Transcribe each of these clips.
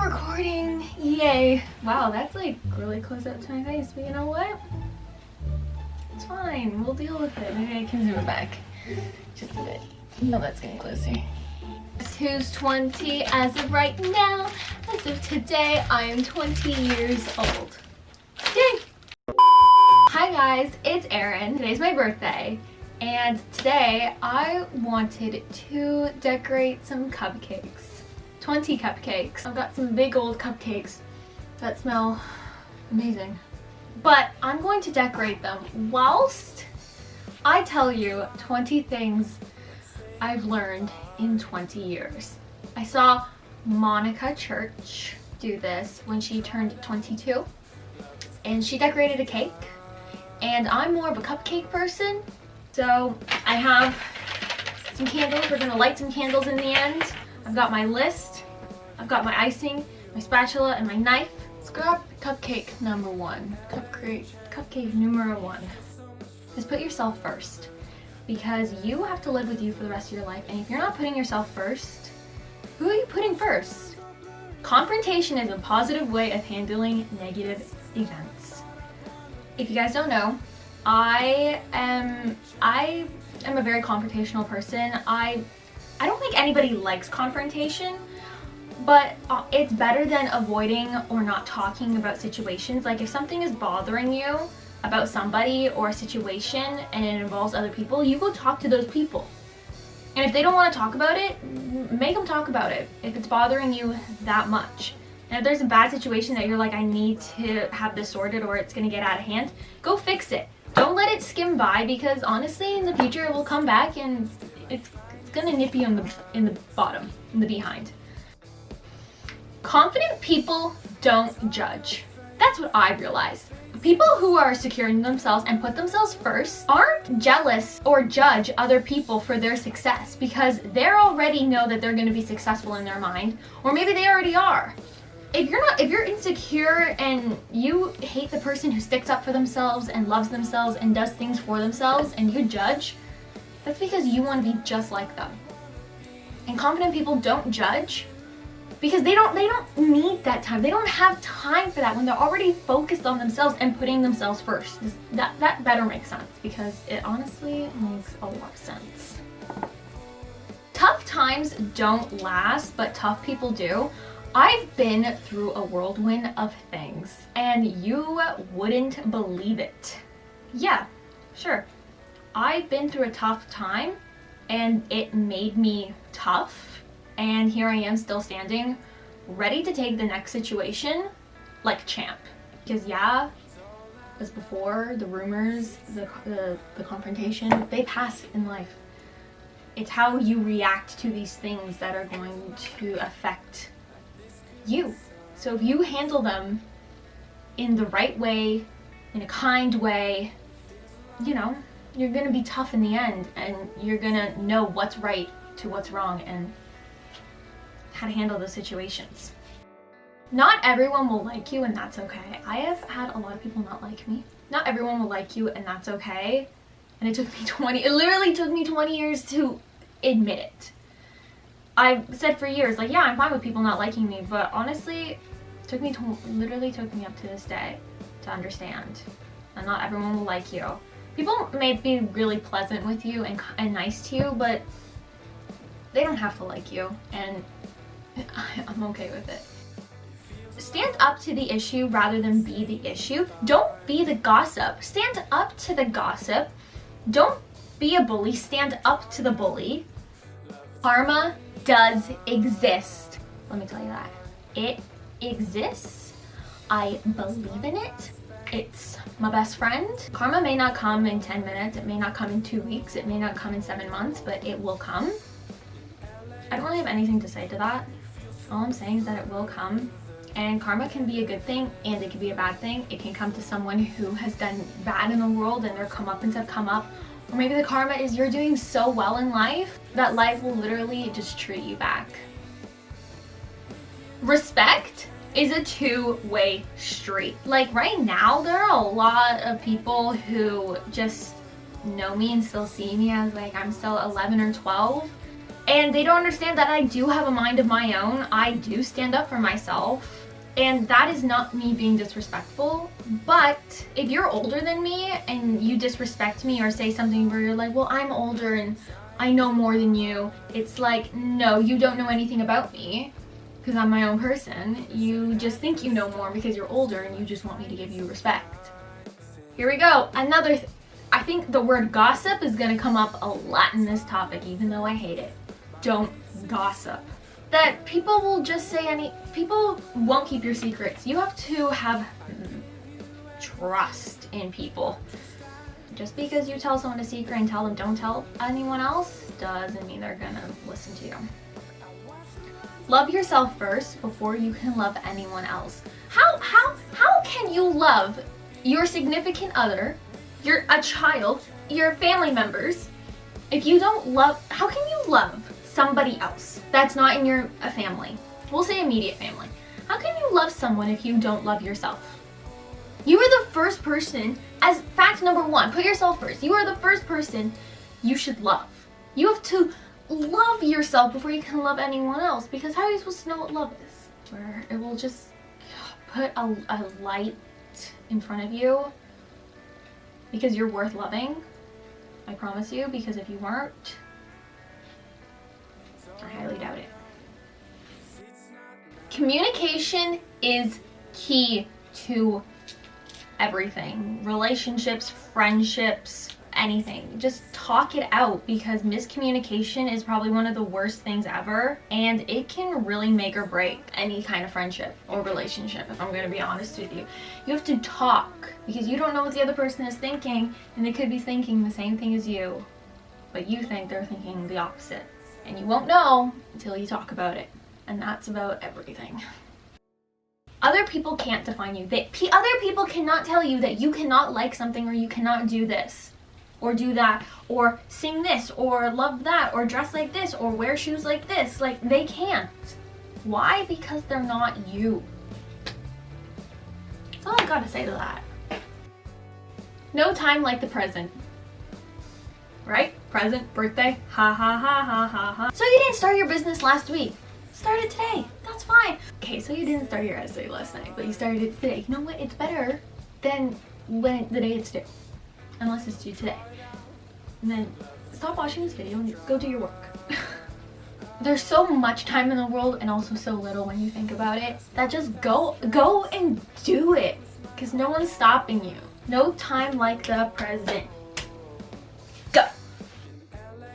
recording, yay. Wow, that's like really close up to my face, but you know what? It's fine, we'll deal with it. Maybe I can zoom it back just a bit. No, that's getting closer. Who's 20 as of right now? As of today, I am 20 years old. Yay! Hi guys, it's Erin. Today's my birthday, and today I wanted to decorate some cupcakes. 20 cupcakes. I've got some big old cupcakes that smell amazing. But I'm going to decorate them whilst I tell you 20 things I've learned in 20 years. I saw Monica Church do this when she turned 22, and she decorated a cake, and I'm more of a cupcake person. So I have some candles. We're gonna light some candles in the end. I've got my list, I've got my icing, my spatula, and my knife. Let's grab cupcake number one. Cupcake numero one. Just put yourself first, because you have to live with you for the rest of your life, and if you're not putting yourself first, who are you putting first? Confrontation is a positive way of handling negative events. If you guys don't know, I am a very confrontational person. I don't think anybody likes confrontation, but it's better than avoiding or not talking about situations. Like if something is bothering you about somebody or a situation and it involves other people, you go talk to those people. And if they don't want to talk about it, make them talk about it if it's bothering you that much. And if there's a bad situation that you're like, I need to have this sorted or it's going to get out of hand, go fix it. Don't let it skim by, because honestly in the future it will come back and it's going to nip you in the bottom, in the behind. Confident people don't judge. That's what I realized. People who are secure in themselves and put themselves first aren't jealous or judge other people for their success, because they already know that they're going to be successful in their mind, or maybe they already are. If you're insecure and you hate the person who sticks up for themselves and loves themselves and does things for themselves, and you judge, that's because you want to be just like them. And confident people don't judge, because they don't need that time. They don't have time for that when they're already focused on themselves and putting themselves first. That better make sense, because it honestly makes a lot of sense. Tough times don't last, but tough people do. I've been through a whirlwind of things, and you wouldn't believe it. Yeah, sure. I've been through a tough time, and it made me tough. And here I am still standing, ready to take the next situation like champ. Because yeah, as before, the rumors, the confrontation, they pass in life. It's how you react to these things that are going to affect you. So if you handle them in the right way, in a kind way, you know, you're gonna be tough in the end, and you're gonna know what's right to what's wrong and how to handle those situations. Not everyone will like you, and that's okay. I have had a lot of people not like me. Not everyone will like you, and that's okay. And it literally took me 20 years to admit it. I've said for years, like, yeah, I'm fine with people not liking me, but honestly, it literally took me up to this day to understand. And not everyone will like you. People may be really pleasant with you and nice to you, but they don't have to like you, and I'm okay with it. Stand up to the issue rather than be the issue. Don't be the gossip. Stand up to the gossip. Don't be a bully. Stand up to the bully. Karma does exist. Let me tell you that. It exists. I believe in it. It's my best friend. Karma may not come in 10 minutes. It may not come in 2 weeks. It may not come in 7 months, but it will come. I don't really have anything to say to that. All I'm saying is that it will come. And karma can be a good thing, and it can be a bad thing. It can come to someone who has done bad in the world and their comeuppance have come up. Or maybe the karma is you're doing so well in life that life will literally just treat you back. Respect is a two-way street. Like right now, there are a lot of people who just know me and still see me as like I'm still 11 or 12. And they don't understand that I do have a mind of my own. I do stand up for myself. And that is not me being disrespectful. But if you're older than me and you disrespect me or say something where you're like, well, I'm older and I know more than you, it's like, no, you don't know anything about me because I'm my own person. You just think you know more because you're older and you just want me to give you respect. Here we go. I think the word gossip is gonna come up a lot in this topic, even though I hate it. Don't gossip. That people will just say people won't keep your secrets. You have to have trust in people. Just because you tell someone a secret and tell them don't tell anyone else doesn't mean they're gonna listen to you. Love yourself first before you can love anyone else. How can you love your significant other, a child, your family members, if you don't love, how can you love somebody else that's not in your family? We'll say immediate family. How can you love someone if you don't love yourself? You are the first person, as fact number one, put yourself first. You are the first person you should love. You have to love yourself before you can love anyone else, because how are you supposed to know what love is? Where it will just put a light in front of you because you're worth loving. I promise you, because if you weren't, I highly doubt it. Communication is key to everything. Relationships, friendships, anything. Just talk it out, because miscommunication is probably one of the worst things ever, and it can really make or break any kind of friendship or relationship, if I'm going to be honest with you. You have to talk, because you don't know what the other person is thinking, and they could be thinking the same thing as you, but you think they're thinking the opposite. And you won't know until you talk about it. And that's about everything. Other people can't define you. Other people cannot tell you that you cannot like something, or you cannot do this or do that, or sing this, or love that, or dress like this, or wear shoes like this. Like, they can't. Why? Because they're not you. That's all I gotta say to that. No time like the present. Right? Present, birthday, ha ha ha ha ha ha. So you didn't start your business last week. Start it today. That's fine. Okay, so you didn't start your essay last night, but you started it today. You know what? It's better than when the day it's due. Unless it's due today. And then stop watching this video and go do your work. There's so much time in the world and also so little when you think about it, that just go and do it. Because no one's stopping you. No time like the present. Go.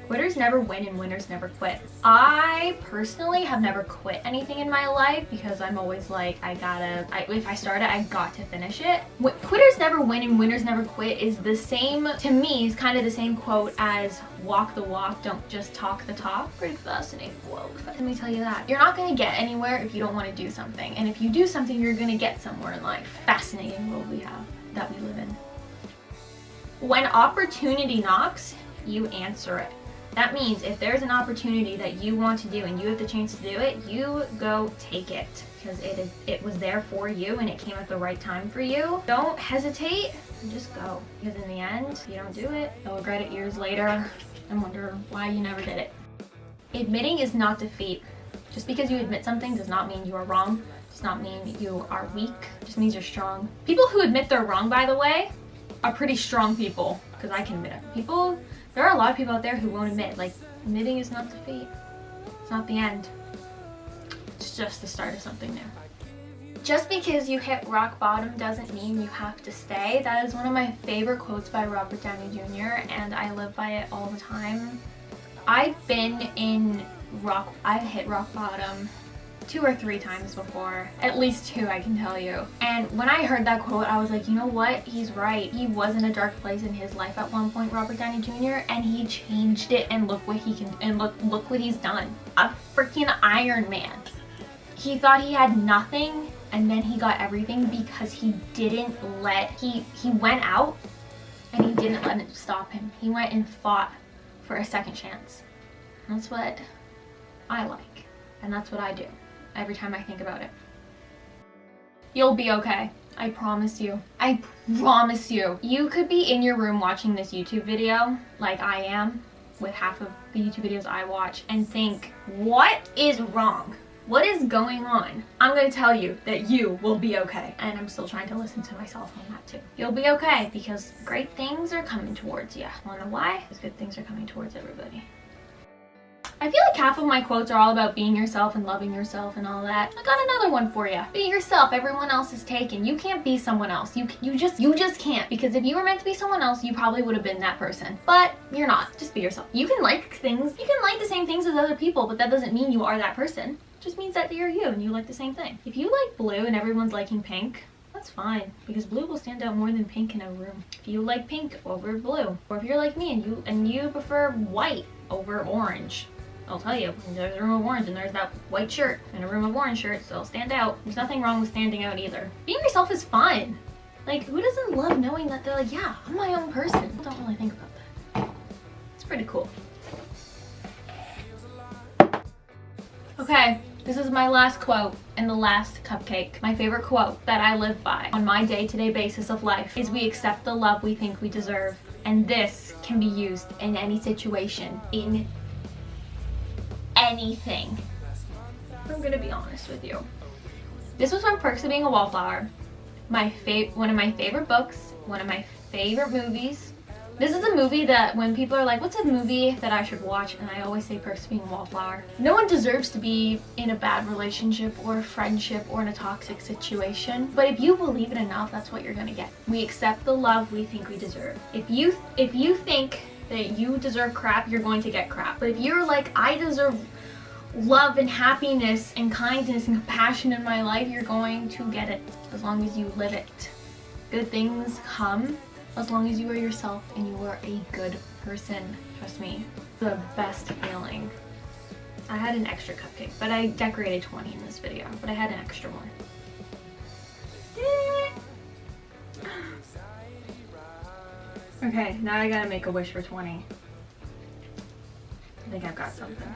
Quitters never win and winners never quit. I personally have never quit anything in my life, because I'm always like, if I start it, I got to finish it. Quitters never win and winners never quit is the same, to me, is kind of the same quote as walk the walk, don't just talk the talk. Pretty fascinating quote. Let me tell you that. You're not going to get anywhere if you don't want to do something. And if you do something, you're going to get somewhere in life. Fascinating world that we live in. When opportunity knocks, you answer it. That means if there's an opportunity that you want to do and you have the chance to do it, you go take it, because it was there for you and it came at the right time for you. Don't hesitate, just go, because in the end, if you don't do it, you'll regret it years later and wonder why you never did it. Admitting is not defeat. Just because you admit something does not mean you are wrong, does not mean you are weak, it just means you're strong. People who admit they're wrong, by the way, are pretty strong people, because I can admit it. There are a lot of people out there who won't admit. Like, admitting is not defeat. It's not the end. It's just the start of something new. Just because you hit rock bottom doesn't mean you have to stay. That is one of my favorite quotes by Robert Downey Jr., and I live by it all the time. I've hit rock bottom 2 or 3 times before. At least 2, I can tell you. And when I heard that quote, I was like, you know what? He's right. He was in a dark place in his life at one point, Robert Downey Jr., and he changed it, and look what look what he's done. A freaking Iron Man. He thought he had nothing, and then he got everything because he went out and he didn't let it stop him. He went and fought for a second chance. And that's what I like, and that's what I do every time I think about it. You'll be okay. I promise you. I promise you. You could be in your room watching this YouTube video like I am, with half of the YouTube videos I watch and think, what is wrong? What is going on? I'm gonna tell you that you will be okay. And I'm still trying to listen to myself on that too. You'll be okay because great things are coming towards you. Wanna know why? Because good things are coming towards everybody. I feel like half of my quotes are all about being yourself and loving yourself and all that. I got another one for you. Be yourself. Everyone else is taken. You can't be someone else. You just can't. Because if you were meant to be someone else, you probably would have been that person. But you're not. Just be yourself. You can like things. You can like the same things as other people, but that doesn't mean you are that person. It just means that you're you and you like the same thing. If you like blue and everyone's liking pink, that's fine, because blue will stand out more than pink in a room. If you like pink over blue, or if you're like me and you prefer white over orange, I'll tell you, there's a room of orange and there's that white shirt and a room of orange shirts, so stay out. There's nothing wrong with standing out either. Being yourself is fun. Like, who doesn't love knowing that they're like, yeah, I'm my own person? I don't really think about that. It's pretty cool. Okay, this is my last quote and the last cupcake. My favorite quote that I live by on my day-to-day basis of life is, we accept the love we think we deserve. And this can be used in any situation, in anything. I'm gonna be honest with you. This was from Perks of Being a Wallflower. One of my favorite books, one of my favorite movies. This is a movie that when people are like, what's a movie that I should watch? And I always say Perks of Being a Wallflower. No one deserves to be in a bad relationship or friendship or in a toxic situation. But if you believe it enough, that's what you're gonna get. We accept the love we think we deserve. If you think that you deserve crap, you're going to get crap. But if you're like, I deserve love and happiness and kindness and compassion in my life, you're going to get it as long as you live it. Good things come as long as you are yourself and you are a good person. Trust me, the best feeling. I had an extra cupcake, but I decorated 20 in this video, but I had an extra one. Okay, now I gotta make a wish for 20. I think I've got something.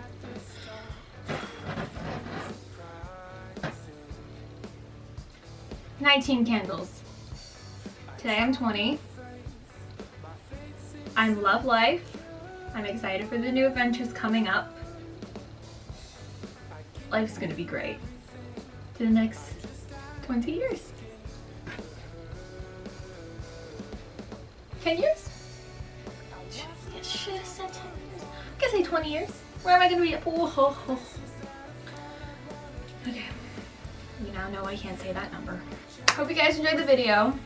"19 candles. Today I'm 20. I love life. I'm excited for the new adventures coming up. Life's gonna be great. To the next 20 years. 10 years? Should have said 10 years. I can say 20 years. Where am I gonna be at? Oh. Okay. You now know I can't say that number. Hope you guys enjoyed the video.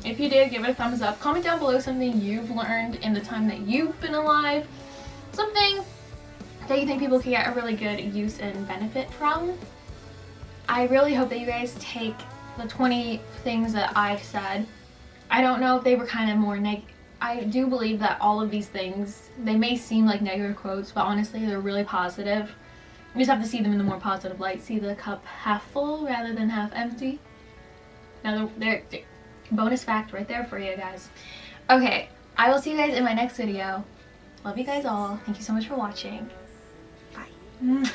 If you did, give it a thumbs up. Comment down below something you've learned in the time that you've been alive. Something that you think people could get a really good use and benefit from. I really hope that you guys take the 20 things that I've said. I don't know if they were kind of more I do believe that all of these things, they may seem like negative quotes, but honestly they're really positive. You just have to see them in the more positive light. See the cup half full rather than half empty. Now they're bonus fact right there for you guys. Okay, I will see you guys in my next video. Love you guys all. Thank you so much for watching. Bye.